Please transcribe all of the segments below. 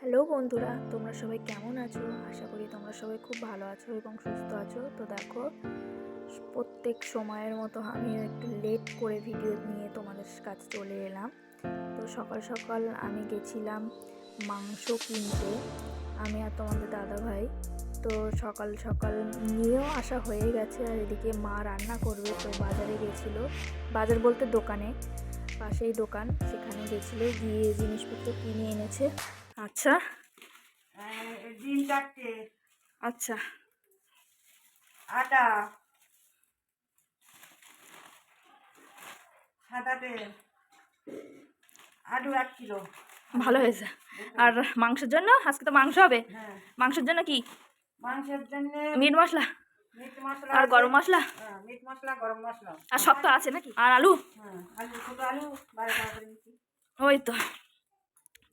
Hello বন্ধুরা, তোমরা সবাই কেমন আছো? আশা করি তোমরা সবাই খুব ভালো আছো এবং সুস্থ আছো। তো দেখো, প্রত্যেক সময়ের মতো আমিও একটু লেট করে ভিডিও নিয়ে তোমাদের কাছে চলে এলাম। তো সকাল সকাল আমি গেছিলাম মাংস কিনতে, আমি আর তোমাদের দাদা ভাই। তো সকাল সকাল নিয়েও আসা হয়ে গেছে, আর এদিকে মা রান্না করবে। তো বাজারে গেছিলো, বাজার বলতে দোকানে, পাশেই দোকান, সেখানে গেছিলো, গিয়ে জিনিসপত্র কিনে এনেছে। আচ্ছা, ডিম 4টে, আচ্ছা, আটা, সাদা তেল, আলু 1 কিলো। ভালো হয়েছে। আর মাংসের জন্য আজকে তো মাংস হবে। হ্যাঁ, মাংসের জন্য কি? মাংসের জন্য মিট মশলা মিট মশলা আর আছে। গরম মশলা হ্যাঁ, মিট মশলা, গরম মশলা আর সব তো আছে নাকি? আর আলু? হ্যাঁ, আলু, ছোট আলু 12 টাকা করে নিচ্ছি। ওই তো,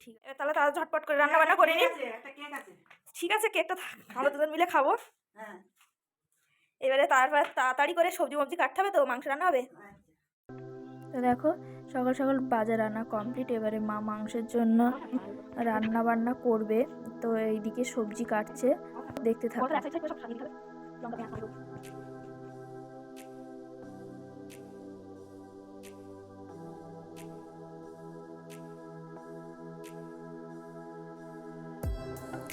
ঠিক আছে, তাহলে তারা ঝটপট করে রান্না বান্না করে নিন। একটা কেক আছে। ঠিক আছে, কেকটা আমরা দুজন মিলে খাবো। হ্যাঁ, এবারে তারপর তাড়াতাড়ি করে সবজি মবজি কাটতে হবে, তো মাংস রান্না হবে। আচ্ছা। তো দেখো, সকাল সকাল বাজার রান্না কমপ্লিট। এবারে মা মাংসের জন্য রান্না বান্না করবে। তো এইদিকে সবজি কাটছে, দেখতে থাকো।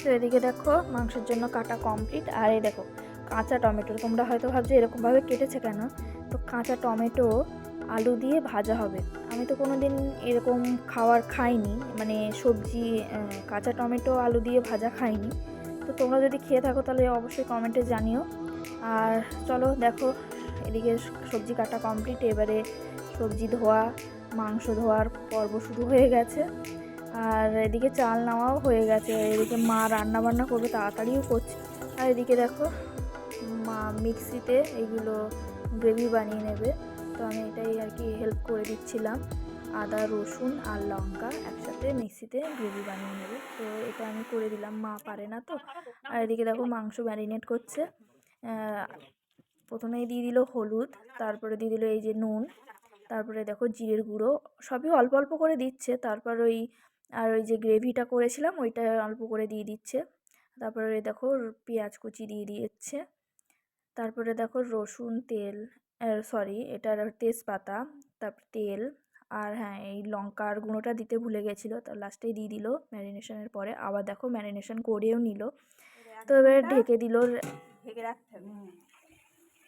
তো এদিকে দেখো, মাংসের জন্য কাটা কমপ্লিট। আর এই দেখো, কাঁচা টমেটো, তোমরা হয়তো ভাবছো এরকমভাবে কেটেছে কেন। তো কাঁচা টমেটো আলু দিয়ে ভাজা হবে। আমি তো কোনো দিন এরকম খাইনি, মানে সবজি কাঁচা টমেটো আলু দিয়ে ভাজা খাইনি। তো তোমরা যদি খেয়ে থাকো তাহলে অবশ্যই কমেন্টে জানিও। আর চলো দেখো, এদিকে সবজি কাটা কমপ্লিট। এবারে সবজি ধোয়া, মাংস ধোয়ার পর্ব শুরু হয়ে গেছে। আর এদিকে চাল নেওয়াও হয়ে গেছে। এদিকে মা রান্না বান্না করবে, তাড়াতাড়িও করছে। আর এদিকে দেখো, মা মিক্সিতে এইগুলো গ্রেভি বানিয়ে নেবে। তো আমি এটাই আর কি হেল্প করে দিচ্ছিলাম। আদা, রসুন আর লঙ্কা একসাথে মিক্সিতে গ্রেভি বানিয়ে নেবে, তো এটা আমি করে দিলাম, মা পারে না তো। আর এদিকে দেখো, মাংস ম্যারিনেট করছে। প্রথমেই দিয়ে দিল হলুদ, তারপরে দিয়ে দিল এই যে নুন, তারপরে দেখো জিরের গুঁড়ো, সবই অল্প অল্প করে দিচ্ছে। তারপর ওই যে গ্রেভিটা করেছিলাম ওইটা অল্প করে দিয়ে দিচ্ছে। তারপরে দেখো পেঁয়াজ কুচি দিয়ে দিচ্ছে। তারপরে দেখো রসুন, তেল, সরি, এটার তেজপাতা, তারপর তেল, আর হ্যাঁ, এই লঙ্কার গুঁড়োটা দিতে ভুলে গেছিলো, তো লাস্টেই দিয়ে দিল ম্যারিনেশনের পরে। আবার দেখো ম্যারিনেশন করেও নিল। তো এবার ঢেকে দিল। ঢেকে রাখতে হবে।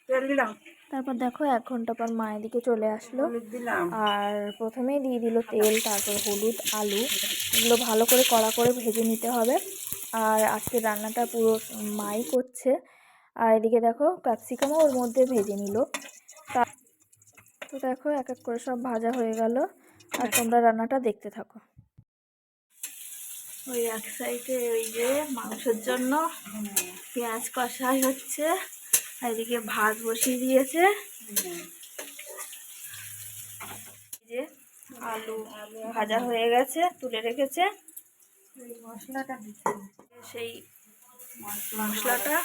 তেল দিলাম, তারপর দেখো 1 ঘন্টা পর মা এদিকে চলে আসলো। হলুদ দিলাম। আর প্রথমেই দিয়ে দিল তেল, তারপর হলুদ, আলু, এগুলো ভালো করে কড়া করে ভেজে নিতে হবে। আর আজকে রান্নাটা পুরো মাই করছে। আর এদিকে দেখো ক্যাপসিকামও ওর মধ্যে ভেজে নিল। তো দেখো এক এক করে সব ভাজা হয়ে গেল। আর তোমরা রান্নাটা দেখতে থাকো। ওই এক সাইডে ওই যে মাংসের জন্য পেঁয়াজ কষাই হচ্ছে, আর এদিকে ভাত বসিয়ে দিয়েছে। যে আলু ভাজা হয়ে গেছে, তুলে রেখেছে। মশলাটা দিচ্ছি। সেই মশলাটা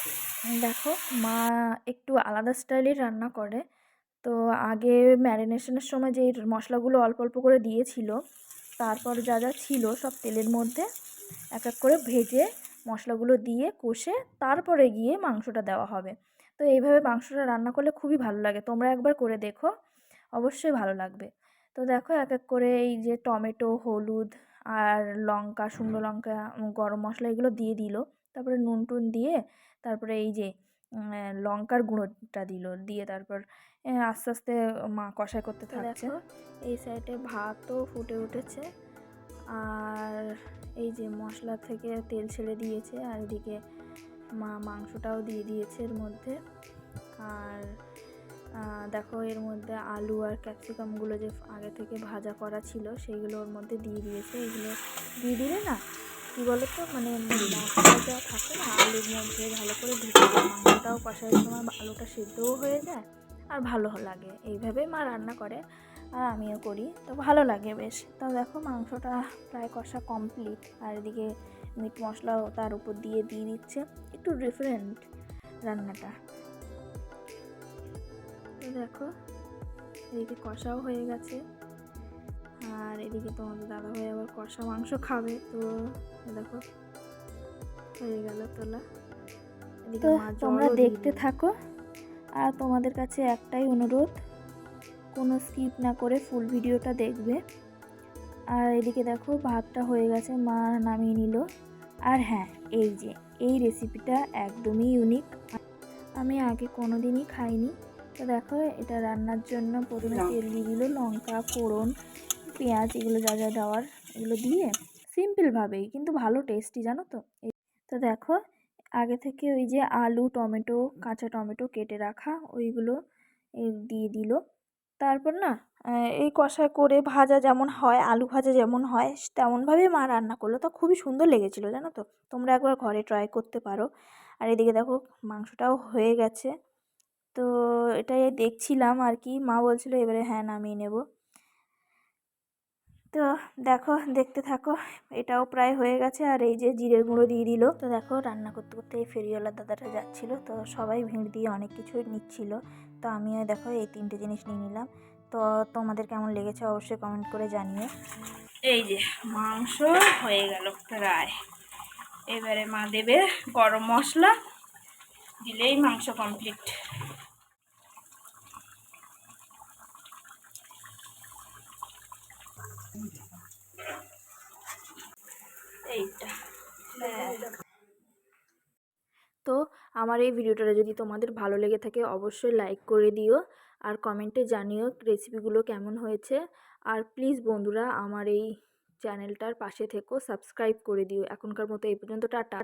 দেখো, মা একটু আলাদা স্টাইলের রান্না করে। তো আগে ম্যারিনেশনের সময় যে মশলাগুলো অল্প অল্প করে দিয়েছিল, তারপর যা যা ছিল সব তেলের মধ্যে এক এক করে ভেজে মশলাগুলো দিয়ে কষে তারপরে গিয়ে মাংসটা দেওয়া হবে। তো এইভাবে মাংসটা রান্না করলে খুবই ভালো লাগে, তোমরা একবার করে দেখো, অবশ্যই ভালো লাগবে। তো দেখো এক এক করে এই যে টমেটো, হলুদ আর লঙ্কা, শুকনো লঙ্কা, গরম মশলা এগুলো দিয়ে দিল। তারপরে নুন টুন দিয়ে, তারপরে এই যে লঙ্কার গুঁড়োটা দিল, দিয়ে তারপর আস্তে আস্তে মা কষাই করতে থাকছে। এই সাইডে ভাতও ফুটে উঠেছে, আর এই যে মশলা থেকে তেল ছেড়ে দিয়েছে, আর এদিকে মা মাংসটাও দিয়ে দিয়েছে এর মধ্যে। আর দেখো এর মধ্যে আলু আর ক্যাপসিকামগুলো যে আগে থেকে ভাজা করা ছিল সেইগুলো ওর মধ্যে দিয়ে দিয়েছে। এগুলো দিয়ে দিলে না, কী বলো তো, মানে মশলা যা থাকে না আলুর মধ্যে ভালো করে ঢুকে যায়, মাংসটাও কষার সময় আলুটা সিদ্ধও হয়ে যায় আর ভালো লাগে। এইভাবেই মা রান্না করে আর আমিও করি, তো ভালো লাগে বেশ। তো দেখো মাংসটা প্রায় কষা কমপ্লিট। আর এদিকে মিট মশলাও তার উপর দিয়ে দিচ্ছে, একটু ডিফারেন্ট রান্নাটা। তো দেখো এদিকে কষাও হয়ে গেছে। আর এদিকে তোমাদের দাদাভাই আবার কষা মাংস খাবে, তো দেখো হয়ে গেল তোলা। এদিকে মা তোমরা দেখতে থাকো, আর তোমাদের কাছে একটাই অনুরোধ, কোনো স্কিপ না করে ফুল ভিডিওটা দেখবে। আর এদিকে দেখো ভাতটা হয়ে গেছে, মা নামিয়ে নিল। আর হ্যাঁ, এই যে এই রেসিপিটা একদমই ইউনিক, আমি আগে কোনো দিনই খাইনি। তো দেখো এটা রান্নার জন্য প্রথমে তেল দিয়ে দিল, লঙ্কা, ফোড়ন, পেঁয়াজ, এগুলো যা যা দেওয়ার এগুলো দিয়ে সিম্পলভাবেই কিন্তু ভালো টেস্টি, জানো তো। তো দেখো আগে থেকে ওই যে আলু, টমেটো, কাঁচা টমেটো কেটে রাখা ওইগুলো দিয়ে দিল। তারপর না এই কষা করে ভাজা যেমন হয়, আলু ভাজা যেমন হয় তেমনভাবেই মা রান্না করলো, তো খুবই সুন্দর লেগেছিলো, জানো তো। তোমরা একবার ঘরে ট্রাই করতে পারো। আর এদিকে দেখো মাংসটাও হয়ে গেছে, তো এটাই দেখছিলাম আর কি। মা বলছিল এবারে হ্যাঁ নামিয়ে নেব। তো দেখো দেখতে থাকো, এটাও প্রায় হয়ে গেছে। আর এই যে জিরের গুঁড়ো দিয়ে দিল। তো দেখো রান্না করতে করতে এই ফেরিওয়ালা দাদাটা যাচ্ছিল, তো সবাই ভিড় দিয়ে অনেক কিছুই নিচ্ছিল, তো আমিও দেখো এই 3টে জিনিস নিয়ে নিলাম। তো তোমাদের কেমন লেগেছে অবশ্যই কমেন্ট করে জানিও। এই যে মাংস হয়ে গেল প্রায়, এবারে মা দেবে গরম মশলা, দিলেই মাংস কমপ্লিট। এইটা তো আমার এই ভিডিওটা যদি তোমাদের ভালো লেগে থাকে অবশ্যই লাইক করে দিও, আর কমেন্টে জানিও রেসিপিগুলো কেমন হয়েছে। আর প্লিজ বন্ধুরা আমার এই চ্যানেলটার পাশে থেকো, সাবস্ক্রাইব করে দিও। এখনকার মতো এই পর্যন্ত, টাটা।